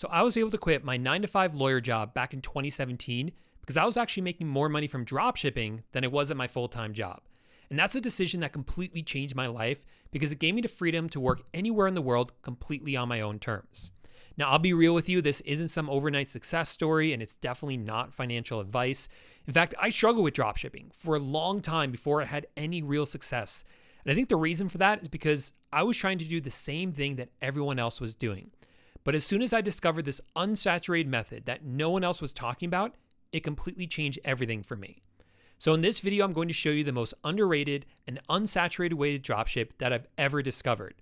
So I was able to quit my 9 to 5 lawyer job back in 2017 because I was actually making more money from dropshipping than it was at my full-time job. And that's a decision that completely changed my life because it gave me the freedom to work anywhere in the world completely on my own terms. Now, I'll be real with you, this isn't some overnight success story, and it's definitely not financial advice. In fact, I struggled with dropshipping for a long time before I had any real success. And I think the reason for that is because I was trying to do the same thing that everyone else was doing. But as soon as I discovered this unsaturated method that no one else was talking about, it completely changed everything for me. So in this video, I'm going to show you the most underrated and unsaturated way to dropship that I've ever discovered.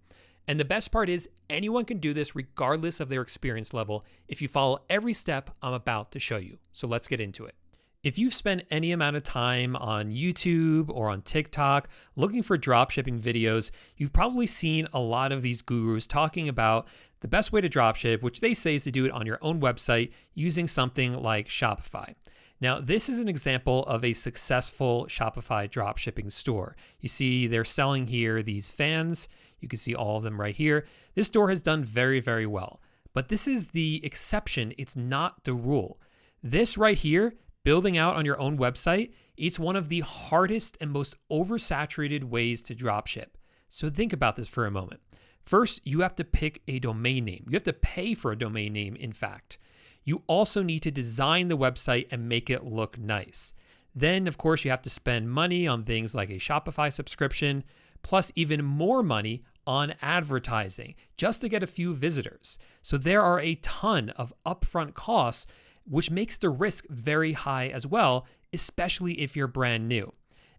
And the best part is anyone can do this regardless of their experience level if you follow every step I'm about to show you. So let's get into it. If you've spent any amount of time on YouTube or on TikTok looking for dropshipping videos, you've probably seen a lot of these gurus talking about the best way to dropship, which they say is to do it on your own website using something like Shopify. Now, this is an example of a successful Shopify dropshipping store. You see they're selling here these fans. You can see all of them right here. This store has done very, very well. But this is the exception. It's not the rule. This right here, building out on your own website, it's one of the hardest and most oversaturated ways to dropship. So think about this for a moment. First, you have to pick a domain name. You have to pay for a domain name, in fact. You also need to design the website and make it look nice. Then, of course, you have to spend money on things like a Shopify subscription, plus even more money on advertising just to get a few visitors. So there are a ton of upfront costs, which makes the risk very high as well, especially if you're brand new.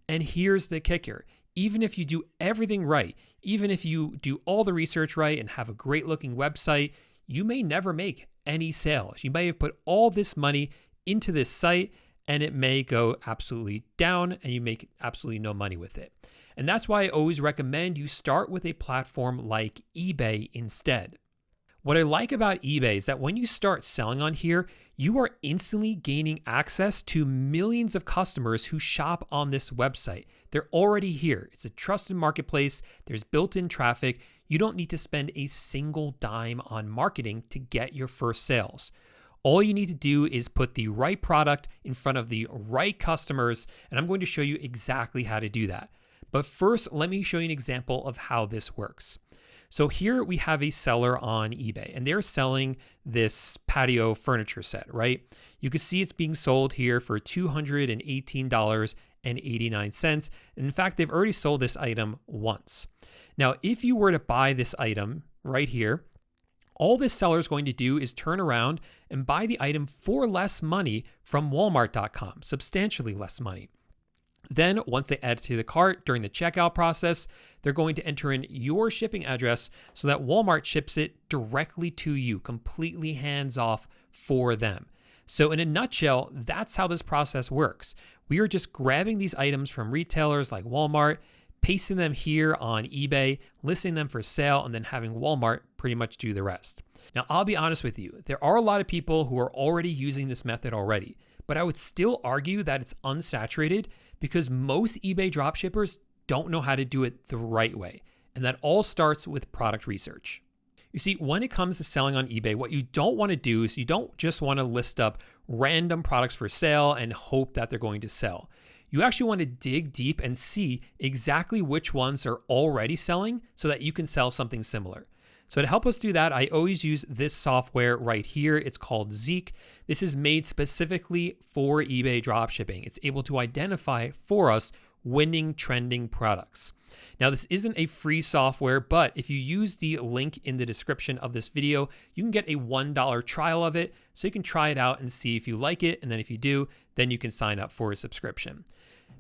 And here's the kicker. Even if you do everything right, even if you do all the research right and have a great looking website, you may never make any sales. You may have put all this money into this site and it may go absolutely down and you make absolutely no money with it. And that's why I always recommend you start with a platform like eBay instead. What I like about eBay is that when you start selling on here, you are instantly gaining access to millions of customers who shop on this website. They're already here. It's a trusted marketplace. There's built-in traffic. You don't need to spend a single dime on marketing to get your first sales. All you need to do is put the right product in front of the right customers, and I'm going to show you exactly how to do that. But first, let me show you an example of how this works. So here we have a seller on eBay and they're selling this patio furniture set, right? You can see it's being sold here for $218.89. And in fact, they've already sold this item once. Now, if you were to buy this item right here, all this seller is going to do is turn around and buy the item for less money from Walmart.com, substantially less money. Then once they add it to the cart during the checkout process, they're going to enter in your shipping address so that Walmart ships it directly to you, completely hands off for them. So in a nutshell, that's how this process works. We are just grabbing these items from retailers like Walmart, pasting them here on eBay, listing them for sale, and then having Walmart pretty much do the rest. Now, I'll be honest with you, there are a lot of people who are already using this method already, but I would still argue that it's unsaturated because most eBay dropshippers don't know how to do it the right way. And that all starts with product research. You see, when it comes to selling on eBay, what you don't want to do is you don't just want to list up random products for sale and hope that they're going to sell. You actually want to dig deep and see exactly which ones are already selling so that you can sell something similar. So to help us do that, I always use this software right here. It's called Zeek. This is made specifically for eBay dropshipping. It's able to identify for us winning trending products. Now, this isn't a free software, but if you use the link in the description of this video, you can get a $1 trial of it so you can try it out and see if you like it. And then if you do, then you can sign up for a subscription.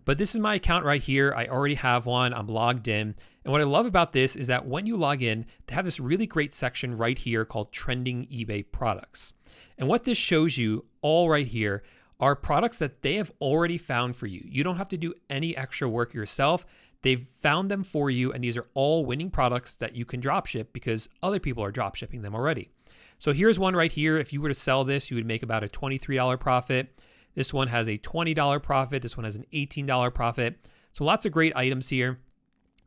But this is my account right here. I already have one. I'm logged in. And what I love about this is that when you log in, they have this really great section right here called Trending eBay Products. And what this shows you all right here are products that they have already found for you. You don't have to do any extra work yourself. They've found them for you, and these are all winning products that you can dropship because other people are dropshipping them already. So here's one right here. If you were to sell this, you would make about a $23 profit. This one has a $20 profit. This one has an $18 profit. So lots of great items here.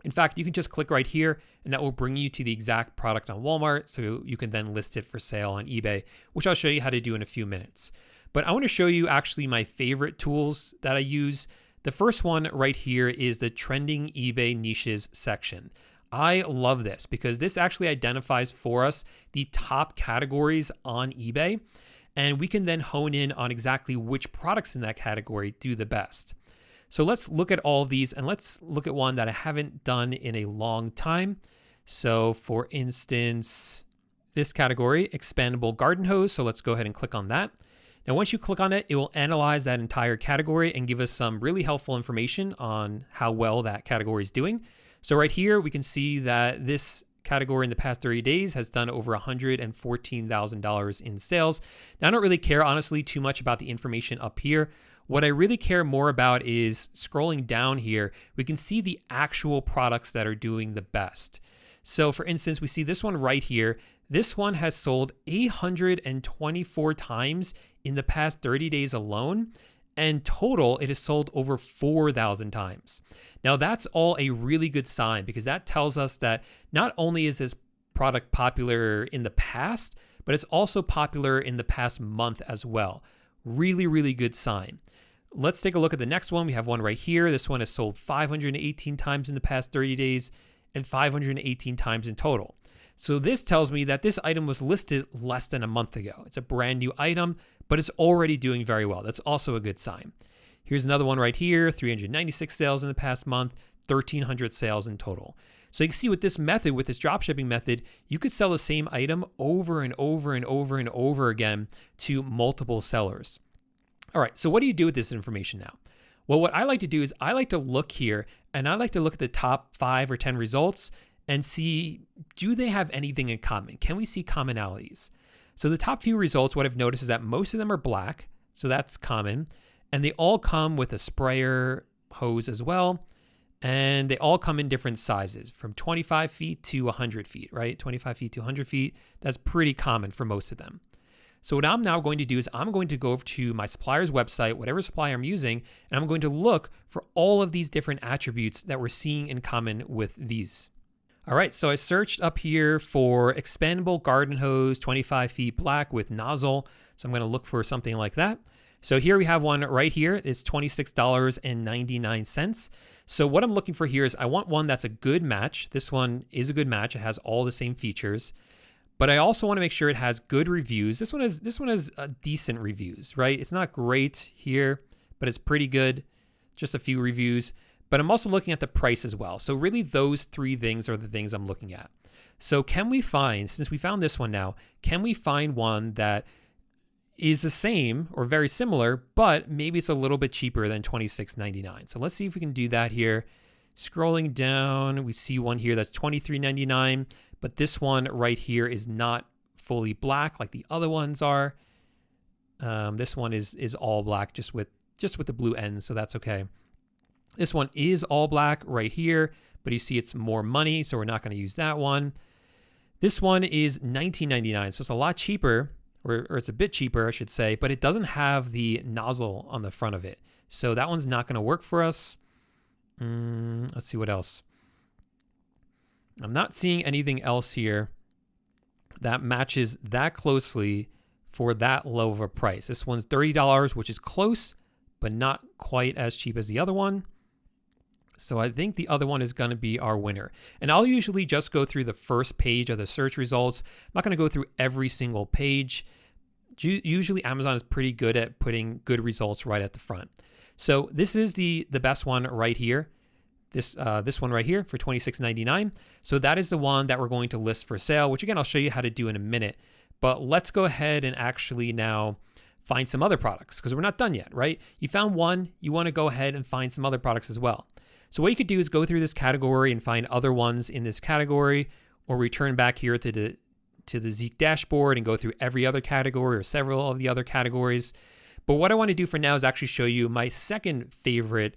In fact, you can just click right here and that will bring you to the exact product on Walmart. So you can then list it for sale on eBay, which I'll show you how to do in a few minutes. But I want to show you actually my favorite tools that I use. The first one right here is the trending eBay niches section. I love this because this actually identifies for us the top categories on eBay, and we can then hone in on exactly which products in that category do the best. So let's look at all of these, and let's look at one that I haven't done in a long time. So for instance, this category, expandable garden hose. So let's go ahead and click on that. Now, once you click on it, it will analyze that entire category and give us some really helpful information on how well that category is doing. So right here, we can see that this category in the past 30 days has done over $114,000 in sales. Now, I don't really care, honestly, too much about the information up here. What I really care more about is scrolling down here, we can see the actual products that are doing the best. So for instance, we see this one right here. This one has sold 824 times in the past 30 days alone. And total, it has sold over 4,000 times. Now that's all a really good sign because that tells us that not only is this product popular in the past, but it's also popular in the past month as well. Really, really good sign. Let's take a look at the next one. We have one right here. This one has sold 518 times in the past 30 days and 518 times in total. So this tells me that this item was listed less than a month ago. It's a brand new item, but it's already doing very well. That's also a good sign. Here's another one right here, 396 sales in the past month, 1,300 sales in total. So you can see with this method, with this dropshipping method, you could sell the same item over and over and over and over again to multiple sellers. All right, so what do you do with this information now? Well, what I like to do is I like to look here and I like to look at the top 5 or 10 results and see, do they have anything in common? Can we see commonalities? So the top few results, what I've noticed is that most of them are black, so that's common, and they all come with a sprayer hose as well, and they all come in different sizes, from 25 feet to 100 feet, right? 25 feet to 100 feet, that's pretty common for most of them. So what I'm now going to do is I'm going to go over to my supplier's website, whatever supplier I'm using, and I'm going to look for all of these different attributes that we're seeing in common with these. All right, so I searched up here for expandable garden hose, 25 feet black with nozzle. So I'm gonna look for something like that. So here we have one right here. It's $26.99. So what I'm looking for here is I want one that's a good match. This one is a good match. It has all the same features, but I also want to make sure it has good reviews. This one has decent reviews, right? It's not great here, but it's pretty good. Just a few reviews. But I'm also looking at the price as well. So really those 3 things are the things I'm looking at. So can we find, since we found this one now, can we find one that is the same or very similar, but maybe it's a little bit cheaper than $26.99? So let's see if we can do that here. Scrolling down, we see one here that's $23.99, but this one right here is not fully black like the other ones are. This one is all black just with the blue ends, so that's okay. This one is all black right here, but you see it's more money, so we're not going to use that one. This one is $19.99, so it's a lot cheaper, or it's a bit cheaper, I should say, but it doesn't have the nozzle on the front of it. So that one's not going to work for us. Let's see what else. I'm not seeing anything else here that matches that closely for that low of a price. This one's $30, which is close, but not quite as cheap as the other one. So I think the other one is going to be our winner. And I'll usually just go through the first page of the search results. I'm not going to go through every single page. Usually Amazon is pretty good at putting good results right at the front. So this is the best one right here. This one right here for $26.99. So that is the one that we're going to list for sale, which again, I'll show you how to do in a minute. But let's go ahead and actually now find some other products because we're not done yet, right? You found one, you want to go ahead and find some other products as well. So what you could do is go through this category and find other ones in this category, or return back here to the Zeek dashboard and go through every other category or several of the other categories. But what I want to do for now is actually show you my second favorite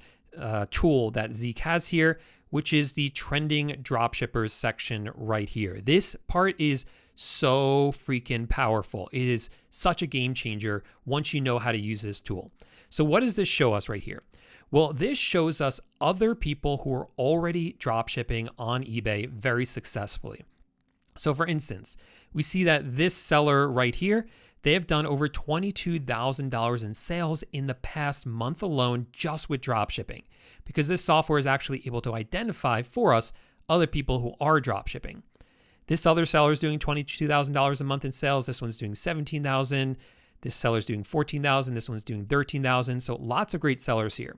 tool that Zeek has here, which is the trending dropshippers section right here. This part is so freaking powerful. It is such a game changer once you know how to use this tool. So what does this show us right here? Well, this shows us other people who are already dropshipping on eBay very successfully. So for instance, we see that this seller right here, they have done over $22,000 in sales in the past month alone just with dropshipping, because this software is actually able to identify for us other people who are dropshipping. This other seller is doing $22,000 a month in sales. This one's doing $17,000. This seller's doing $14,000. This one's doing $13,000. So lots of great sellers here.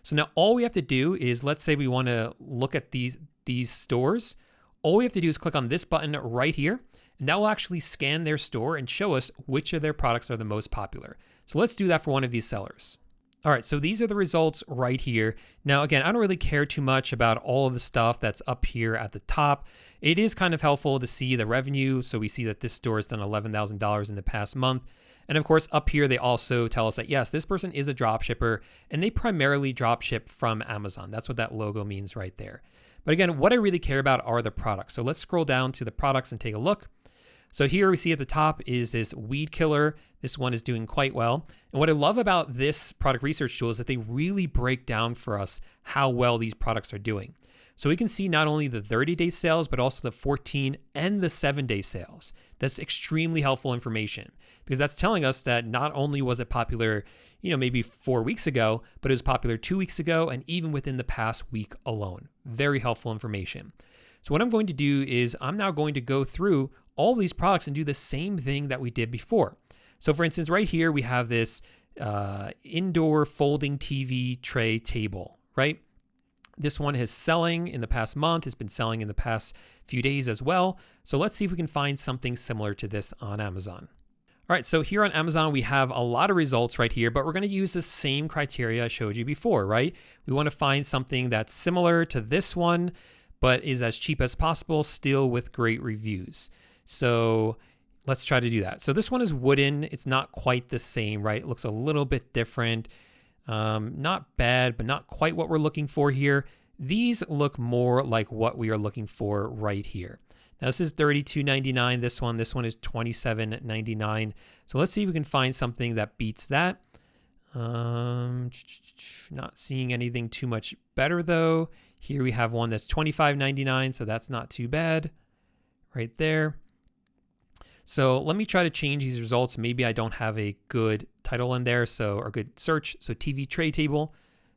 So now all we have to do is, let's say we want to look at these stores. All we have to do is click on this button right here, and that will actually scan their store and show us which of their products are the most popular. So let's do that for one of these sellers. All right, so these are the results right here. Now, again, I don't really care too much about all of the stuff that's up here at the top. It is kind of helpful to see the revenue. So we see that this store has done $11,000 in the past month. And of course, up here, they also tell us that, yes, this person is a drop shipper, and they primarily drop ship from Amazon. That's what that logo means right there. But again, what I really care about are the products. So let's scroll down to the products and take a look. So here we see at the top is this weed killer. This one is doing quite well. And what I love about this product research tool is that they really break down for us how well these products are doing. So we can see not only the 30-day sales, but also the 14 and the 7-day sales. That's extremely helpful information, because that's telling us that not only was it popular, maybe 4 weeks ago, but it was popular 2 weeks ago and even within the past week alone. Very helpful information. So what I'm going to do is I'm now going to go through all these products and do the same thing that we did before. So for instance, right here, we have this indoor folding TV tray table, right? This one is selling in the past month, has been selling in the past few days as well. So let's see if we can find something similar to this on Amazon. All right, so here on Amazon, we have a lot of results right here, but we're going to use the same criteria I showed you before, right? We want to find something that's similar to this one, but is as cheap as possible, still with great reviews. So let's try to do that. So this one is wooden. It's not quite the same, right? It looks a little bit different. Not bad, but not quite what we're looking for here. These look more like what we are looking for right here. Now this is $32.99. This one is $27.99. So let's see if we can find something that beats that. Not seeing anything too much better though. Here we have one that's $25.99, so that's not too bad right there. So let me try to change these results. Maybe I don't have a good title in there, or good search. So TV tray table.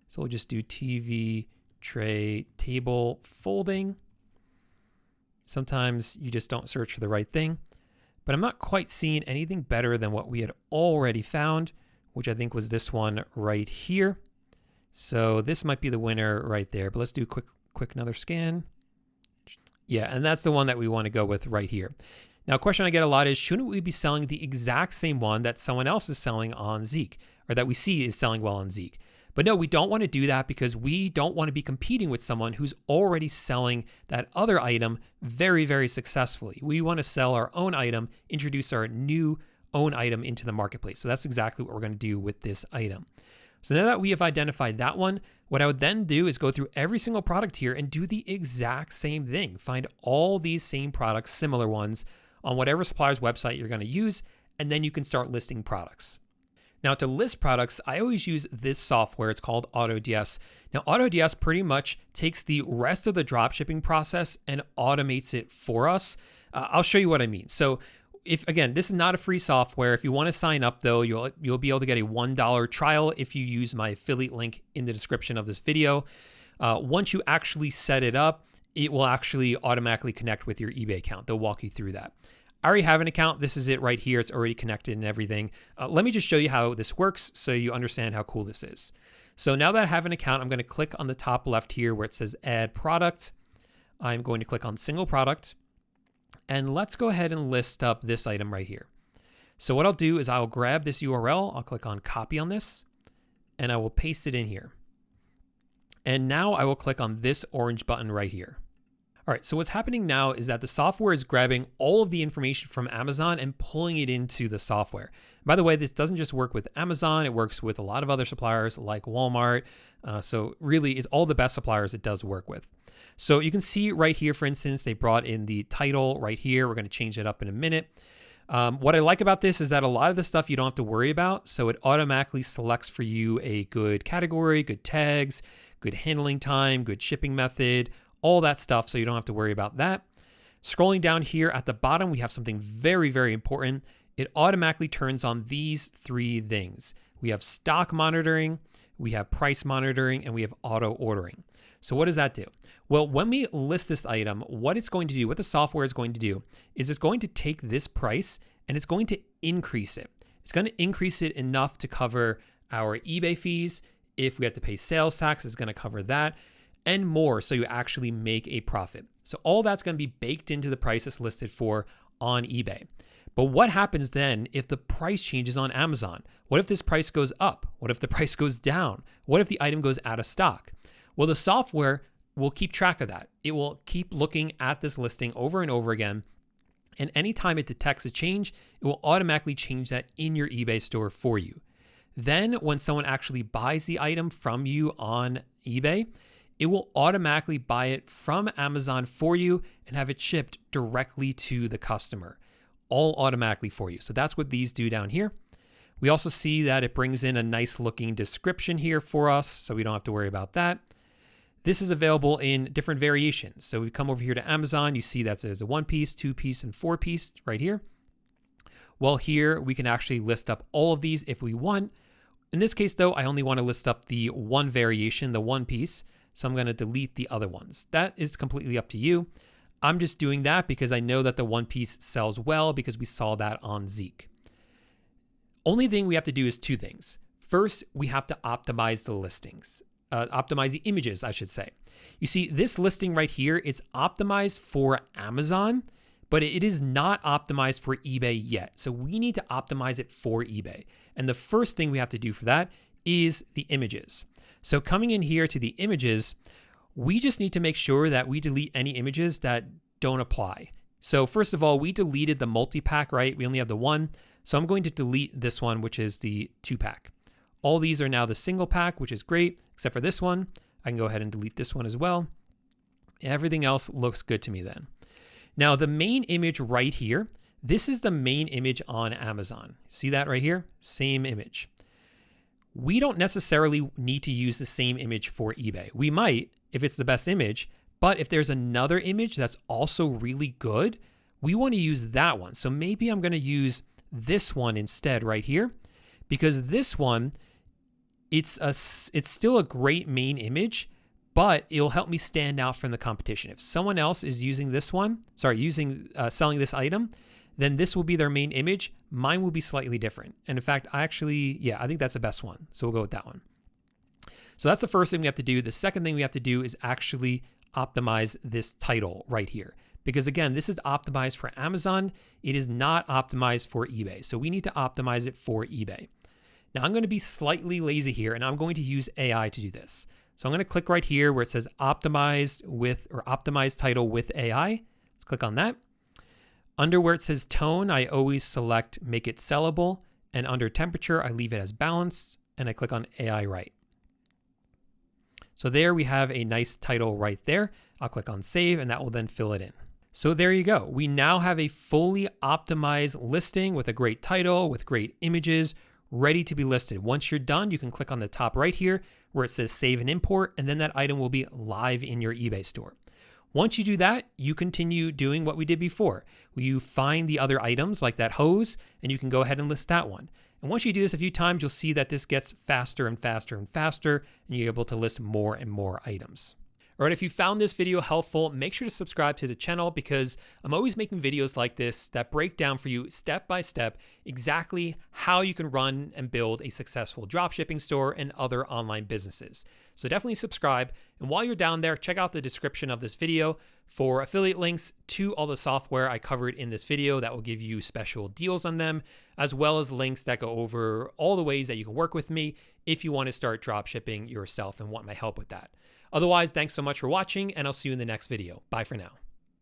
So we'll just do TV tray table folding. Sometimes you just don't search for the right thing, but I'm not quite seeing anything better than what we had already found, which I think was this one right here. So this might be the winner right there, but let's do quick another scan. Yeah, and that's the one that we want to go with right here. Now, a question I get a lot is, shouldn't we be selling the exact same one that someone else is selling on Zeek, or that we see is selling well on Zeek? But no, we don't want to do that, because we don't want to be competing with someone who's already selling that other item very, very successfully. We want to sell our own item, introduce our new own item into the marketplace. So that's exactly what we're going to do with this item. So now that we have identified that one, what I would then do is go through every single product here and do the exact same thing. Find all these same products, similar ones, on whatever supplier's website you're going to use, and then you can start listing products. Now, to list products, I always use this software. It's called AutoDS. Now, AutoDS pretty much takes the rest of the dropshipping process and automates it for us. I'll show you what I mean. So again, this is not a free software. If you want to sign up though, you'll be able to get a $1 trial if you use my affiliate link in the description of this video. Once you actually set it up, it will actually automatically connect with your eBay account. They'll walk you through that. I already have an account. This is it right here. It's already connected and everything. Let me just show you how this works so you understand how cool this is. So now that I have an account, I'm going to click on the top left here where it says add product. I'm going to click on single product. And let's go ahead and list up this item right here. So what I'll do is I'll grab this URL. I'll click on copy on this, and I will paste it in here. And now I will click on this orange button right here. All right, so what's happening now is that the software is grabbing all of the information from Amazon and pulling it into the software. By the way, this doesn't just work with Amazon, it works with a lot of other suppliers like Walmart. So really, it's all the best suppliers it does work with. So you can see right here, for instance, they brought in the title right here. We're going to change it up in a minute. What I like about this is that a lot of the stuff you don't have to worry about. So it automatically selects for you a good category, good tags, good handling time, good shipping method, all that stuff. So you don't have to worry about that. Scrolling down here at the bottom, we have something very, very important. It automatically turns on these three things. We have stock monitoring, we have price monitoring, and we have auto ordering. So what does that do? Well, when we list this item, what it's going to do, what the software is going to do, is it's going to take this price and it's going to increase it. It's going to increase it enough to cover our eBay fees. If we have to pay sales tax, it's going to cover that and more, so you actually make a profit. So all that's going to be baked into the price it's listed for on eBay. But what happens then if the price changes on Amazon? What if this price goes up? What if the price goes down? What if the item goes out of stock? Well, the software will keep track of that. It will keep looking at this listing over and over again. And anytime it detects a change, it will automatically change that in your eBay store for you. Then when someone actually buys the item from you on eBay, it will automatically buy it from Amazon for you and have it shipped directly to the customer, all automatically for you. So that's what these do down here. We also see that it brings in a nice looking description here for us, so we don't have to worry about that. This is available in different variations. So we come over here to Amazon, you see that there's a 1-piece, 2-piece, and 4-piece right here. Well, here we can actually list up all of these if we want. In this case though, I only want to list up the one variation, the 1-piece. So I'm going to delete the other ones. That is completely up to you. I'm just doing that because I know that the 1-piece sells well because we saw that on Zeek. Only thing we have to do is two things. First, we have to optimize the listings, optimize the images, I should say. You see, this listing right here is optimized for Amazon, but it is not optimized for eBay yet. So we need to optimize it for eBay. And the first thing we have to do for that is the images. So coming in here to the images, we just need to make sure that we delete any images that don't apply. So first of all, we deleted the multi-pack, right? We only have the one. So I'm going to delete this one, which is the 2-pack. All these are now the single pack, which is great, except for this one. I can go ahead and delete this one as well. Everything else looks good to me then. Now the main image right here, this is the main image on Amazon. See that right here? Same image. We don't necessarily need to use the same image for eBay. We might if it's the best image, but if there's another image that's also really good, we want to use that one. So maybe I'm going to use this one instead right here, because this one, it's still a great main image, but it'll help me stand out from the competition. If someone else is using this one, selling this item, then this will be their main image. Mine will be slightly different. And in fact, I think that's the best one. So we'll go with that one. So that's the first thing we have to do. The second thing we have to do is actually optimize this title right here. Because again, this is optimized for Amazon. It is not optimized for eBay. So we need to optimize it for eBay. Now I'm going to be slightly lazy here and I'm going to use AI to do this. So I'm going to click right here where it says optimized with or optimized title with AI. Let's click on that. Under where it says tone, I always select make it sellable. And under temperature, I leave it as balanced and I click on AI write. So there we have a nice title right there. I'll click on save and that will then fill it in. So there you go. We now have a fully optimized listing with a great title, with great images, ready to be listed. Once you're done, you can click on the top right here where it says save and import, and then that item will be live in your eBay store. Once you do that, you continue doing what we did before. You find the other items like that hose, and you can go ahead and list that one. And once you do this a few times, you'll see that this gets faster and faster and faster, and you're able to list more and more items. All right, if you found this video helpful, make sure to subscribe to the channel because I'm always making videos like this that break down for you step by step exactly how you can run and build a successful dropshipping store and other online businesses. So definitely subscribe. And while you're down there, check out the description of this video for affiliate links to all the software I covered in this video that will give you special deals on them, as well as links that go over all the ways that you can work with me if you want to start dropshipping yourself and want my help with that. Otherwise, thanks so much for watching, and I'll see you in the next video. Bye for now.